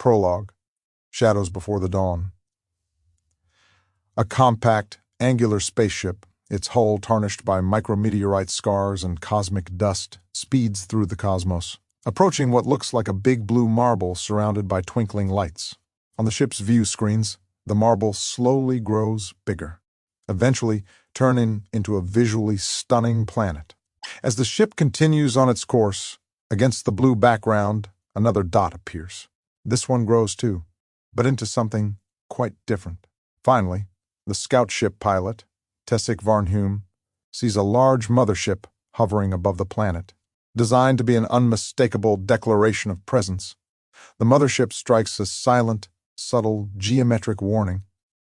Prologue, Shadows Before the Dawn. A compact, angular spaceship, its hull tarnished by micrometeorite scars and cosmic dust, speeds through the cosmos, approaching what looks like a big blue marble surrounded by twinkling lights. On the ship's view screens, the marble slowly grows bigger, eventually turning into a visually stunning planet. As the ship continues on its course, against the blue background, another dot appears. This one grows too, but into something quite different. Finally, the scout ship pilot, Tessik Varnhume, sees a large mothership hovering above the planet, designed to be an unmistakable declaration of presence. The mothership strikes a silent, subtle, geometric warning.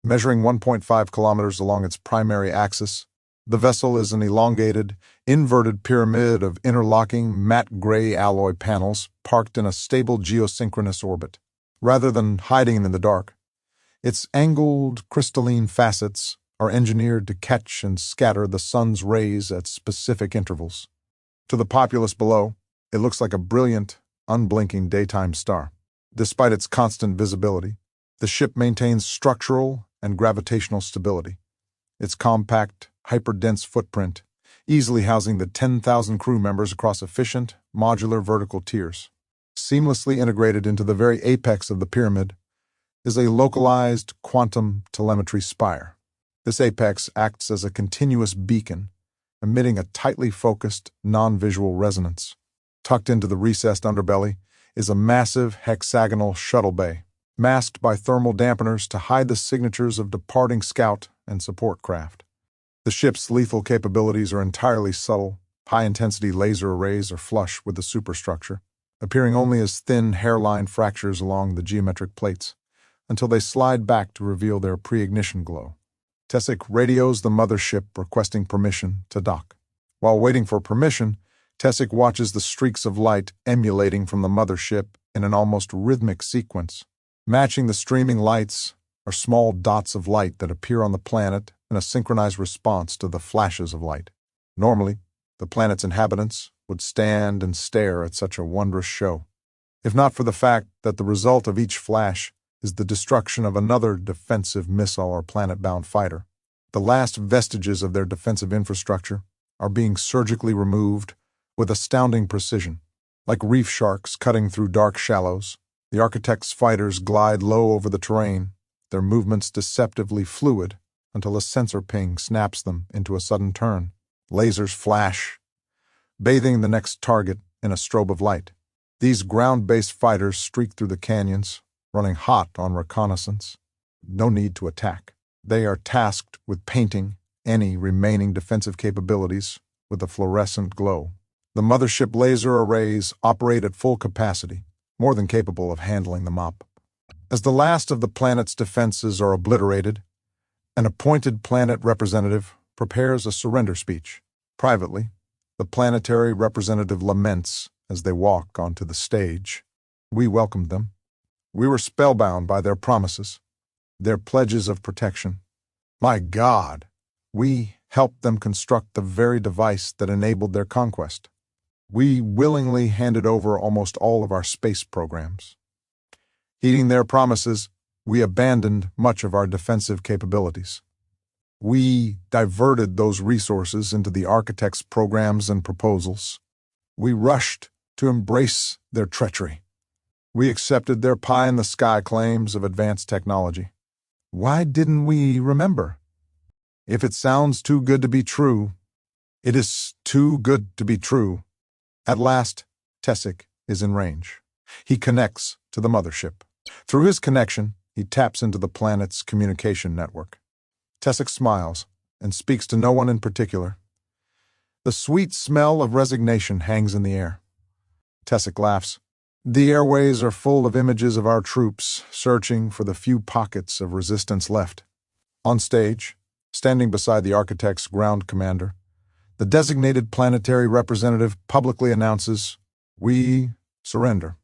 Measuring 1.5 kilometers along its primary axis, the vessel is an elongated, inverted pyramid of interlocking, matte gray alloy panels parked in a stable geosynchronous orbit. Rather than hiding in the dark, its angled, crystalline facets are engineered to catch and scatter the sun's rays at specific intervals. To the populace below, it looks like a brilliant, unblinking daytime star. Despite its constant visibility, the ship maintains structural and gravitational stability. Its compact, hyper-dense footprint, easily housing the 10,000 crew members across efficient, modular vertical tiers. Seamlessly integrated into the very apex of the pyramid is a localized quantum telemetry spire. This apex acts as a continuous beacon, emitting a tightly focused, non-visual resonance. Tucked into the recessed underbelly is a massive hexagonal shuttle bay, masked by thermal dampeners to hide the signatures of departing scout and support craft. The ship's lethal capabilities are entirely subtle. High-intensity laser arrays are flush with the superstructure, appearing only as thin hairline fractures along the geometric plates, until they slide back to reveal their pre-ignition glow. Tessik radios the mothership requesting permission to dock. While waiting for permission, Tessik watches the streaks of light emulating from the mothership in an almost rhythmic sequence. Matching the streaming lights are small dots of light that appear on the planet in a synchronized response to the flashes of light. Normally, the planet's inhabitants would stand and stare at such a wondrous show, if not for the fact that the result of each flash is the destruction of another defensive missile or planet-bound fighter. The last vestiges of their defensive infrastructure are being surgically removed with astounding precision. Like reef sharks cutting through dark shallows, the Architect's fighters glide low over the terrain, their movements deceptively fluid until a sensor ping snaps them into a sudden turn. Lasers flash, bathing the next target in a strobe of light. These ground-based fighters streak through the canyons, running hot on reconnaissance. No need to attack. They are tasked with painting any remaining defensive capabilities with a fluorescent glow. The mothership laser arrays operate at full capacity, more than capable of handling the mop. As the last of the planet's defenses are obliterated, an appointed planet representative prepares a surrender speech. Privately, the planetary representative laments as they walk onto the stage. We welcomed them. We were spellbound by their promises, their pledges of protection. My God, we helped them construct the very device that enabled their conquest. We willingly handed over almost all of our space programs. Heeding their promises, we abandoned much of our defensive capabilities. We diverted those resources into the Architect's programs and proposals. We rushed to embrace their treachery. We accepted their pie-in-the-sky claims of advanced technology. Why didn't we remember? If it sounds too good to be true, it is too good to be true. At last, Tessik is in range. He connects to the mothership. Through his connection, he taps into the planet's communication network. Tessik smiles and speaks to no one in particular. The sweet smell of resignation hangs in the air. Tessik laughs. The airways are full of images of our troops searching for the few pockets of resistance left. On stage, standing beside the Architect's ground commander, the designated planetary representative publicly announces, "We surrender."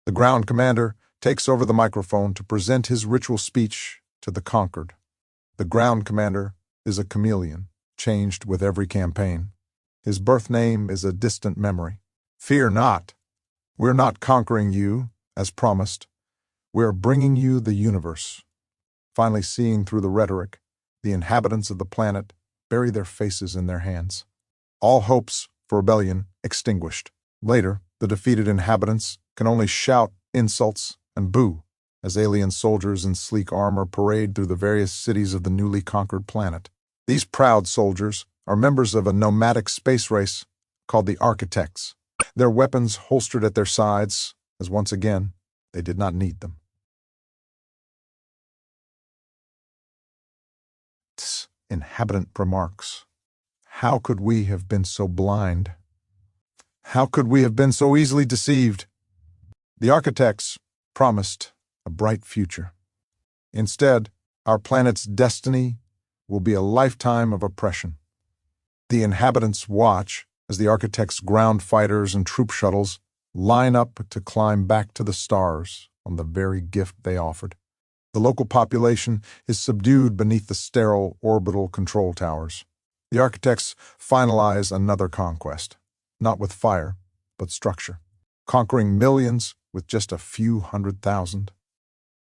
The ground commander takes over the microphone to present his ritual speech to the conquered. The ground commander is a chameleon, changed with every campaign. His birth name is a distant memory. Fear not. We're not conquering you, as promised. "We're bringing you the universe." Finally seeing through the rhetoric, the inhabitants of the planet bury their faces in their hands. All hopes for rebellion extinguished. Later, the defeated inhabitants can only shout insults and boo as alien soldiers in sleek armor parade through the various cities of the newly conquered planet. These proud soldiers are members of a nomadic space race called the Architects, their weapons holstered at their sides, as once again, they did not need them. Inhabitant remarks, "How could we have been so blind? How could we have been so easily deceived?" The Architects promised a bright future. Instead, our planet's destiny will be a lifetime of oppression. The inhabitants watch as the Architects' ground fighters and troop shuttles line up to climb back to the stars on the very gift they offered. The local population is subdued beneath the sterile orbital control towers. The Architects finalize another conquest, not with fire, but structure, conquering millions with just a few 100,000.